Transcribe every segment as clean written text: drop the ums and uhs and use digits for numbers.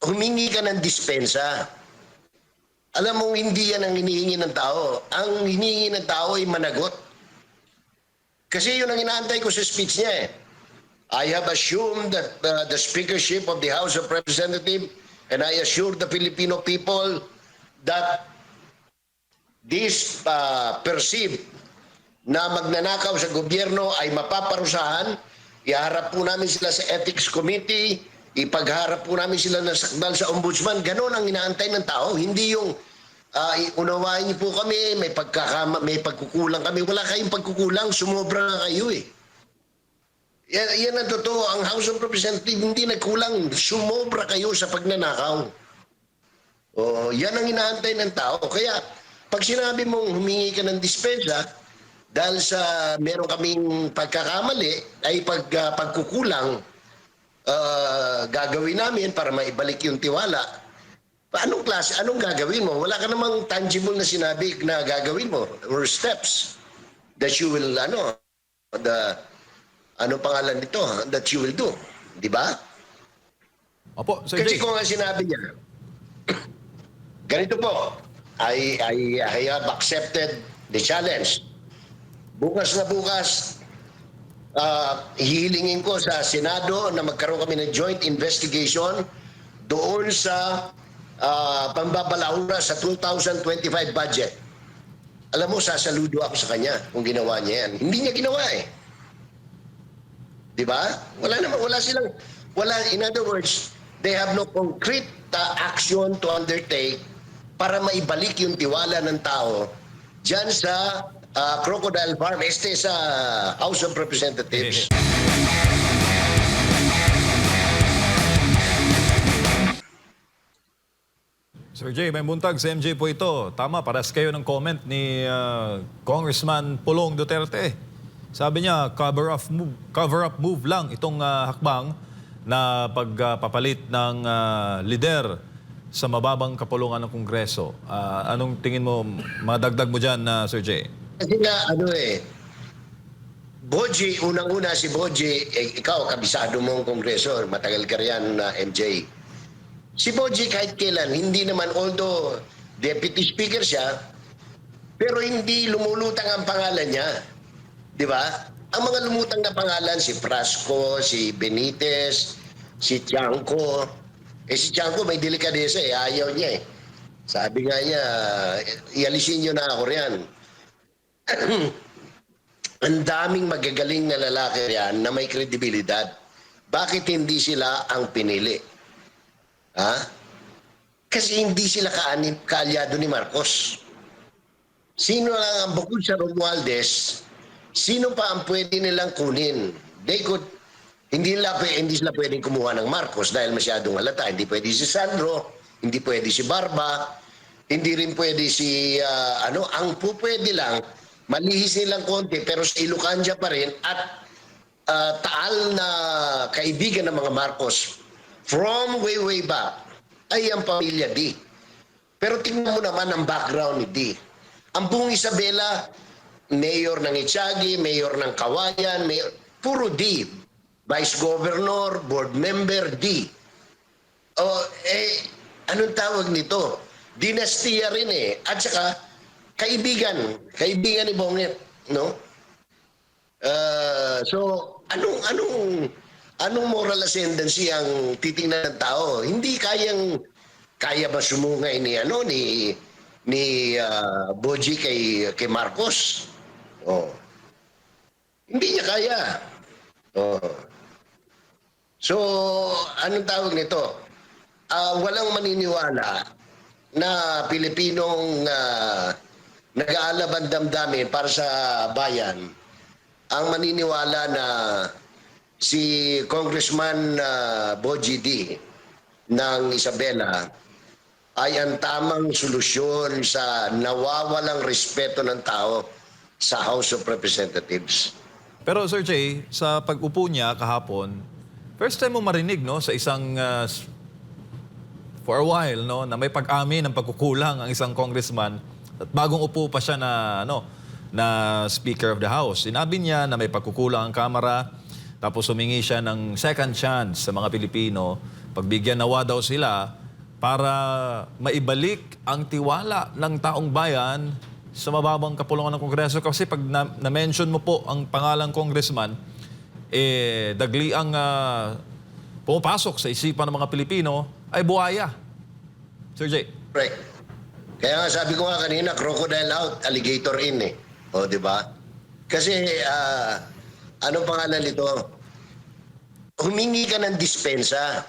humingi ka ng dispensa. Alam mo, hindi yan ang hinihingi ng tao. Ang hinihingi ng tao ay managot. Kasi yun ang inaantay ko sa speech niya eh. I have assumed that the speakership of the House of Representatives, and I assure the Filipino people that this perceived na magnanakaw sa gobyerno ay mapaparusahan. Iharap po namin sila sa Ethics Committee, ipagharap po namin sila ng sakdal sa Ombudsman. Ganon ang inaantay ng tao. Hindi yung unawain niyo po kami, may pagkukulang kami. Wala kayong pagkukulang, sumobra na kayo eh. Yan ang totoo. Ang House of Representatives hindi nagkulang. Sumobra kayo sa pagnanakaw. Oh, yan ang inaantay ng tao. Kaya pag sinabi mong humingi ka ng dispensa, dahil sa meron kaming pagkakamali, ay pagkukulang gagawin namin para maibalik yung tiwala. Anong klase? Anong gagawin mo? Wala ka namang tangible na sinabi na gagawin mo or steps that you will, ano pangalan nito, that you will do. Di ba? Opo, Sir Kasi Jay. kung ang sinabi niya, ganito po, I have accepted the challenge. Bukas na bukas, hihilingin ko sa Senado na magkaroon kami ng joint investigation doon sa pambabalaura sa 2025 budget. Alam mo, sasaludo ako sa kanya kung ginawa niya yan. Hindi niya ginawa eh. Di ba? Wala naman, in other words, they have no concrete action to undertake para maibalik yung tiwala ng tao dyan sa Crocodile Farm, sa House of Representatives. Sir Jay, may buntag sa MJ po ito. Tama, paras kayo ng comment ni Congressman Pulong Duterte. Sabi niya, cover up move lang itong hakbang na pagpapalit ng lider sa mababang kapulungan ng Kongreso. Anong tingin mo, madagdag mo dyan, Sir Jay? Kasi nga, Boji, unang-una si Boji, ikaw, kabisado mo ang Kongreso, matagal ka riyan na MJ. Si Boji kahit kailan, hindi naman, although Deputy Speaker siya, pero hindi lumulutang ang pangalan niya. Di ba? Ang mga lumutang na pangalan, si Frasco, si Benitez, si Tiangco. Si Tiangco may delikadesa eh, ayaw niya eh. Sabi nga niya, ialisin niyo na ako riyan. Ang daming magagaling na lalaki riyan na may kredibilidad. Bakit hindi sila ang pinili? Ha? Kasi hindi sila kaalyado ni Marcos. Sino lang ang bukod sa Romualdez, sino pa ang pwede nilang kunin? Hindi sila pwedeng kumuha ng Marcos dahil masyadong halata. Hindi pwede si Sandro, hindi pwede si Barba, hindi rin pwede si, ang pwede lang, malihis nilang konti pero sa Ilocandia pa rin at taal na kaibigan ng mga Marcos from way back ay ang pamilya D. Pero tingnan mo naman ang background ni D. Ang buong Isabela, mayor ng Itiagi, mayor ng Kawayan, puro D. Vice Governor, board member, D. Anong tawag nito? Dinastiya rin eh. At saka, kaibigan ni Bonget, no? So, anong moral ascendancy ang titingnan ng tao? Hindi kaya ba sumungay ni Boji kay Marcos? Oh. Hindi niya kaya. Oh. So, anong tawag nito? Walang maniniwala na Pilipinong nag-aalab ang damdamin para sa bayan ang maniniwala na si Congressman Boji D ng Isabela ay ang tamang solusyon sa nawawalang respeto ng tao sa House of Representatives. Pero Sir Jay, sa pag-upo niya kahapon, first time mo marinig no, sa isang, for a while, no, na may pag-amin ng pagkukulang ang isang congressman at bagong upo pa siya na Speaker of the House. Sinabi niya na may pagkukulang ang Kamara, tapos humingi siya ng second chance sa mga Pilipino pagbigyan nawa daw sila para maibalik ang tiwala ng taong bayan sa mababang kapulungan ng Kongreso. Kasi pag na-mention mo po ang pangalang congressman, dagli ang pumapasok sa isipan ng mga Pilipino ay buhaya. Sir Jay. Correct. Kaya nga sabi ko nga kanina, crocodile out, alligator in eh. O, di ba? Kasi, ano pangalan nito? Humingi ka ng dispensa.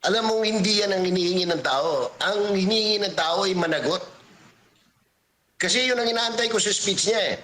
Alam mo, hindi yan ang hinihingi ng tao. Ang hinihingi ng tao ay managot. Kasi yun ang inaantay ko sa speech niya eh.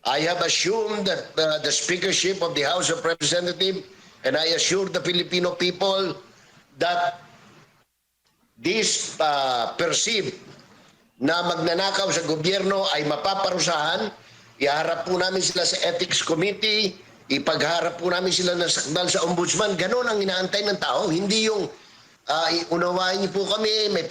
I have assumed that the speakership of the House of Representatives and I assure the Filipino people that this perceived na magnanakaw sa gobyerno ay mapaparusahan. Iharap po namin sila sa Ethics Committee, ipagharap po namin sila ng sakdal sa Ombudsman. Ganon ang inaantay ng tao. Hindi yung unawain niyo po kami, may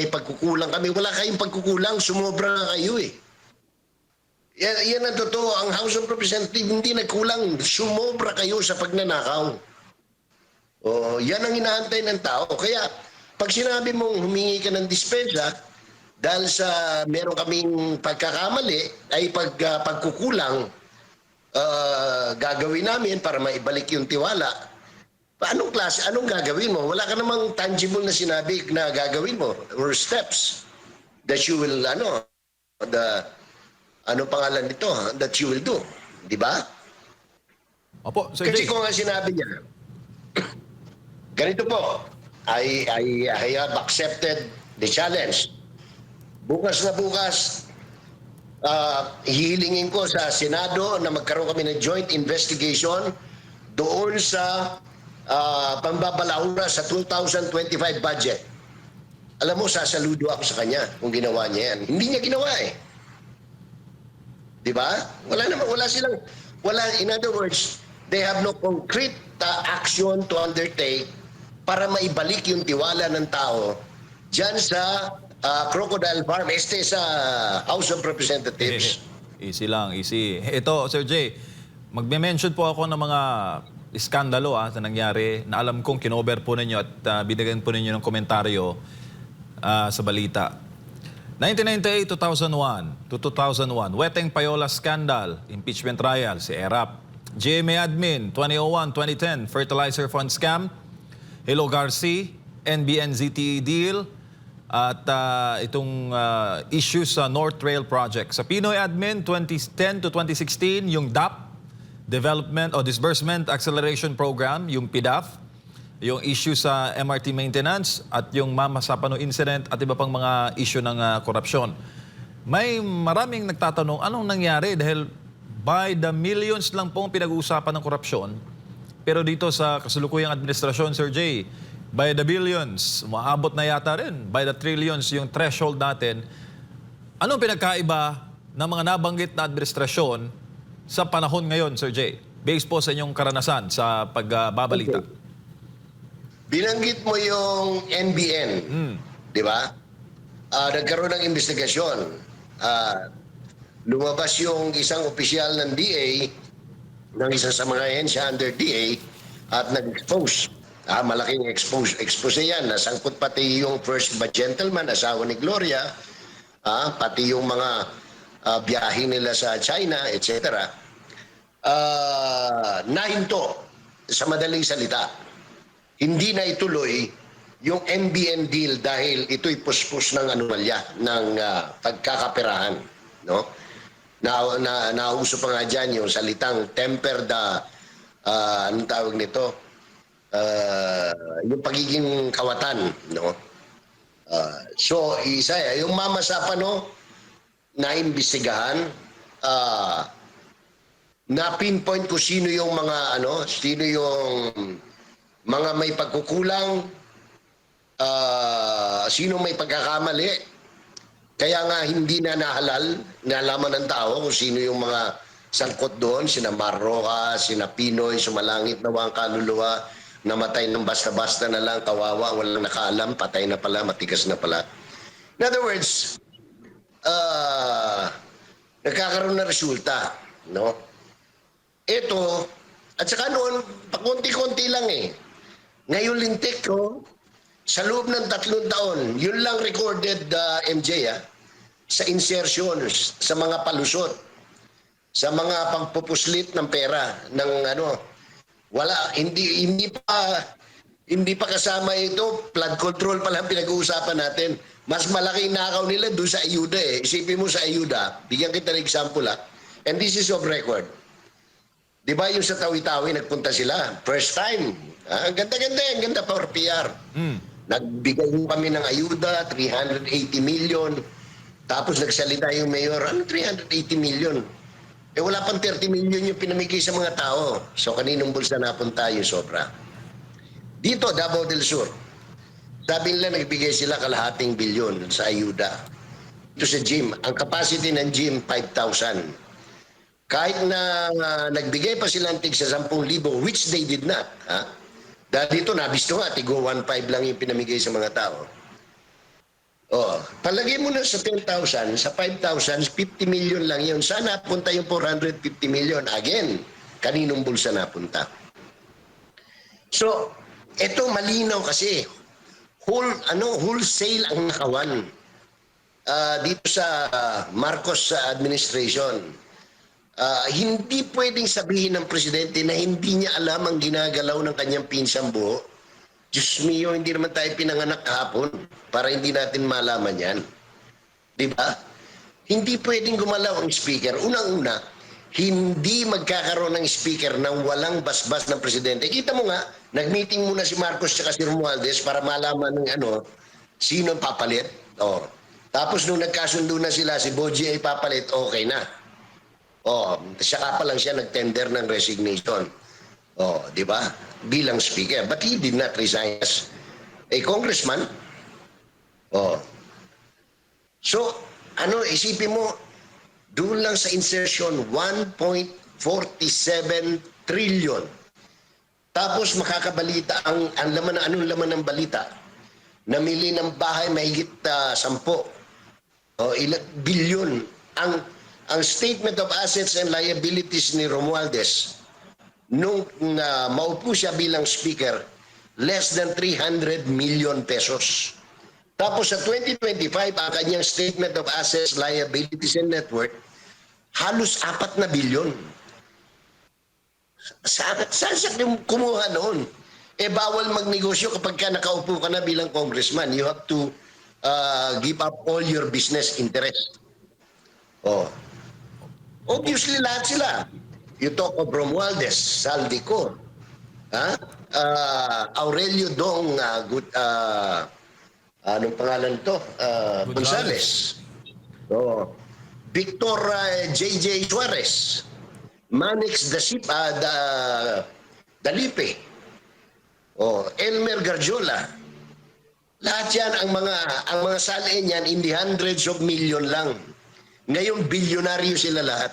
pagkukulang kami. Wala kayong pagkukulang, sumobra na kayo eh. Yan ang totoo. Ang House of Representatives hindi nagkulang. Sumobra kayo sa pagnanakaw. Yan ang inaantay ng tao. Kaya pag sinabi mong humingi ka ng dispensa, dahil sa meron kaming pagkakamali, ay pagkukulang, gagawin namin para maibalik yung tiwala. Anong klase? Anong gagawin mo? Wala ka namang tangible na sinabi na gagawin mo or steps that you will, ano pangalan nito, that you will do. Di ba? Opo, Sir Kasi Jay. kung ang sinabi niya, ganito po, I have accepted the challenge. Bukas na bukas, hihilingin ko sa Senado na magkaroon kami ng joint investigation doon sa pambabalaura sa 2025 budget. Alam mo, sasaludo ako sa kanya kung ginawa niya yan. Hindi niya ginawa eh. Di ba? In other words, they have no concrete action to undertake para maibalik yung tiwala ng tao dyan sa Crocodile Farm, sa House of Representatives. Easy lang, easy. Ito, Sir Jay, magme-mention po ako ng mga iskandalo na nangyari na alam kong kinover po ninyo at binigyan po ninyo ng komentaryo sa balita. 1998, 2001 to 2001, Weteng Payola Scandal, impeachment trial, si ERAP. GMA Admin, 2001-2010, Fertilizer Fund Scam, Hello Garci, NBNZTE deal, at itong issues sa North Rail Project. Sa Pinoy Admin, 2010 to 2016, yung DAP, Development o Disbursement Acceleration Program, yung PDAF, yung issue sa MRT maintenance at yung Mama Sapano incident at iba pang mga issue ng korupsyon. May maraming nagtatanong anong nangyari dahil by the millions lang pong pinag-uusapan ng korupsyon. Pero dito sa kasalukuyang administrasyon, Sir Jay, by the billions, maabot na yata rin, by the trillions yung threshold natin. Anong pinagkaiba ng mga nabanggit na administrasyon sa panahon ngayon, Sir Jay? Based po sa inyong karanasan sa pagbabalita. Okay. Binanggit mo yung NBN, di ba? Nagkaroon ng investigasyon. Lumabas yung isang opisyal ng DA, ng isa sa mga ahensya under DA, at nag-expose. Malaking expose yan. Nasangkot pati yung first gentleman, asawa ni Gloria, pati yung mga biyahe nila sa China, etc. Nahinto, sa madaling salita. Hindi na ituloy yung MBN deal dahil ito'y puspos ng anomalya, ng pagkakaperahan. No? Nauso pa nga dyan yung salitang tempered, anong tawag nito? Yung pagiging kawatan. No? So, yung Mama Sapano, naimbestigahan, na-pinpoint ko sino yung mga, sino yung mga may pagkukulang, sino may pagkakamali. Kaya nga hindi na nalaman ng tao kung sino yung mga sangkot doon, sina Marroca, sina Pinoy, sumalangit na ang kaluluwa, namatay ng basta-basta na lang, kawawa, walang nakaalam, patay na pala, matigas na pala. In other words, nagkakaroon na resulta. No? Ito, at saka noon, pakunti-kunti lang eh. Ngayon lintik ko, sa loob ng 3 taon, yun lang recorded MJ sa insertions, sa mga palusot, sa mga pagpupuslit ng pera ng wala hindi pa kasama ito, flood control pa lang pinag-uusapan natin. Mas malaki nakaw nila doon sa ayuda eh. Isipin mo sa ayuda, bigyan kita ng example and this is of record. Di ba yung sa Tawi-Tawi nagpunta sila? First time. Ang ganda-ganda, ang ganda for PR. Nagbigay mo kami ng ayuda, 380 million. Tapos nagsalita yung mayor, 380 million? Eh wala pang 30 million yung pinamigay sa mga tao. So kaninong bulsa napunta yung sobra? Dito, Davao del Sur, sabi nila nagbigay sila kalahating bilyon sa ayuda. Ito sa gym, ang capacity ng gym, 5,000. Kahit na nagbigay pa sila ng tig sa 10,000, which they did not. Dahil dito, nabisto nga, tigo 1.5 lang yung pinamigay sa mga tao. Palagay mo na sa 10,000, sa 5,000, 50 million lang yun. Saan napunta yung 450 million? Again, kaninong bulsa napunta? So, ito malinaw kasi wholesale ang nakawan dito sa Marcos administration. Hindi pwedeng sabihin ng presidente na hindi niya alam ang ginagalaw ng kanyang pinsang buo. Diyos mio, hindi naman tayo pinanganak kahapon para hindi natin malaman yan. Di ba? Hindi pwedeng gumalaw ang speaker. Unang-una, hindi magkakaroon ng speaker nang walang basbas ng presidente. Kita mo nga, nag-meeting muna si Marcos at si Romualdez para malaman ng sino ang papalit. Tapos nung nagkasundo na sila, si Boji ay papalit, okay na. Saka pa lang siya nag-tender ng resignation. Di ba? Bilang speaker. But he did not resign as a congressman. So, isipin mo, doon lang sa insertion, 1.47 trillion. Tapos makakabalita, ang laman, anong laman ng balita? Namili ng bahay mahigit 10. Ilang bilyon. Ang statement of assets and liabilities ni Romualdez, nung maupo siya bilang speaker, less than 300 million pesos. Tapos sa 2025, ang kanyang statement of assets, liabilities, and net worth, halos 4 bilyon. Saan siya kumuha noon? Bawal magnegosyo kapag ka nakaupo ka na bilang congressman. You have to give up all your business interest. Obviously, lahat sila. You talk of Romualdez, Saldico, Aurelio Dong, anong pangalan to? Gonzales. Victor J.J. Suarez, Manix Dalipe, Elmer Garjola. Lahat yan, ang mga salain yan, in the hundreds of million lang. Ngayon, bilyonaryo sila lahat.